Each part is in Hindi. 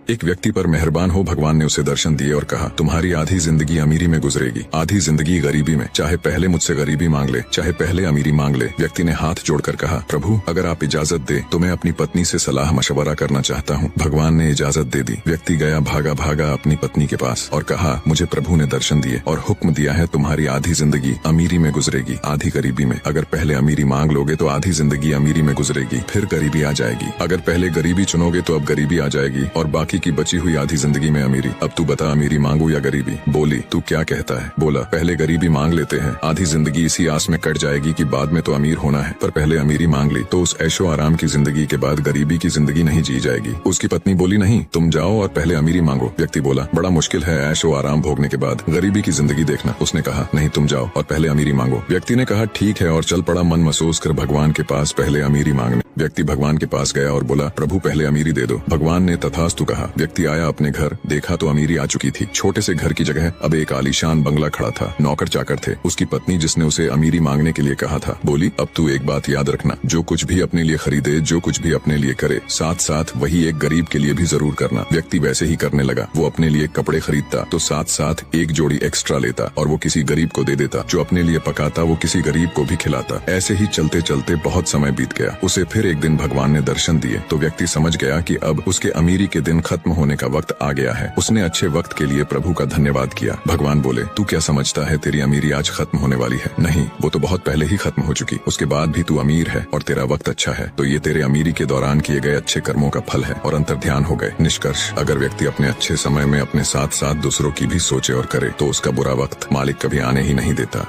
एक व्यक्ति पर मेहरबान हो भगवान ने उसे दर्शन दिए और कहा, तुम्हारी आधी जिंदगी अमीरी में गुजरेगी, आधी जिंदगी गरीबी में। चाहे पहले मुझसे गरीबी मांग ले, चाहे पहले अमीरी मांग ले। व्यक्ति ने हाथ जोड़कर कहा, प्रभु अगर आप इजाजत दे तो मैं अपनी पत्नी से सलाह मशवरा करना चाहता हूँ। भगवान ने इजाजत दे दी। व्यक्ति गया भागा भागा अपनी पत्नी के पास और कहा, मुझे प्रभु ने दर्शन दिए और हुक्म दिया है तुम्हारी आधी जिंदगी अमीरी में गुजरेगी, आधी गरीबी में। अगर पहले अमीरी मांग लोगे तो आधी जिंदगी अमीरी में गुजरेगी, फिर गरीबी आ जाएगी। अगर पहले गरीबी चुनोगे तो अब गरीबी आ जाएगी और बाकी की बची हुई आधी जिंदगी में अमीरी। अब तू बता, अमीरी मांगू या गरीबी? बोली, तू क्या कहता है? बोला, पहले गरीबी मांग लेते हैं, आधी जिंदगी इसी आस में कट जाएगी कि बाद में तो अमीर होना है। पर पहले अमीरी मांग ली तो उस ऐशो आराम की जिंदगी के बाद गरीबी की जिंदगी नहीं जी जाएगी। उसकी पत्नी बोली, नहीं, तुम जाओ और पहले अमीरी मांगो। व्यक्ति बोला, बड़ा मुश्किल है ऐशो आराम भोगने के बाद गरीबी की जिंदगी देखना। उसने कहा, नहीं, तुम जाओ और पहले अमीरी मांगो। व्यक्ति ने कहा, ठीक है, और चल पड़ा मन महसूस कर भगवान के पास पहले अमीरी मांगने। व्यक्ति भगवान के पास गया और बोला, प्रभु पहले अमीरी दे दो। भगवान ने तथास्तु कहा। व्यक्ति आया अपने घर, देखा तो अमीरी आ चुकी थी। छोटे से घर की जगह अब एक आलीशान बंगला खड़ा था। नौकर चाकर थे। उसकी पत्नी जिसने उसे अमीरी मांगने के लिए कहा था बोली, अब तू एक बात याद रखना, जो कुछ भी अपने लिए खरीदे, जो कुछ भी अपने लिए करे, साथ साथ वही एक गरीब के लिए भी जरूर करना। व्यक्ति वैसे ही करने लगा। वो अपने लिए कपड़े खरीदता तो साथ साथ एक जोड़ी एक्स्ट्रा लेता और वो किसी गरीब को दे देता। जो अपने लिए पकाता वो किसी गरीब को भी खिलाता। ऐसे ही चलते चलते बहुत समय बीत गया। उसे फिर एक दिन भगवान ने दर्शन दिए तो व्यक्ति समझ गया कि अब उसके अमीरी के दिन खत्म होने का वक्त आ गया है। उसने अच्छे वक्त के लिए प्रभु का धन्यवाद किया। भगवान बोले, तू क्या समझता है तेरी अमीरी आज खत्म होने वाली है? नहीं, वो तो बहुत पहले ही खत्म हो चुकी। उसके बाद भी तू अमीर है और तेरा वक्त अच्छा है, तो ये तेरे अमीरी के दौरान किए गए अच्छे कर्मों का फल है और अंतर्ध्यान हो गए। निष्कर्ष, अगर व्यक्ति अपने अच्छे समय में अपने साथ साथ दूसरों की भी सोचे और करे तो उसका बुरा वक्त मालिक कभी आने ही नहीं देता।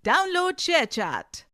Download ShareChat.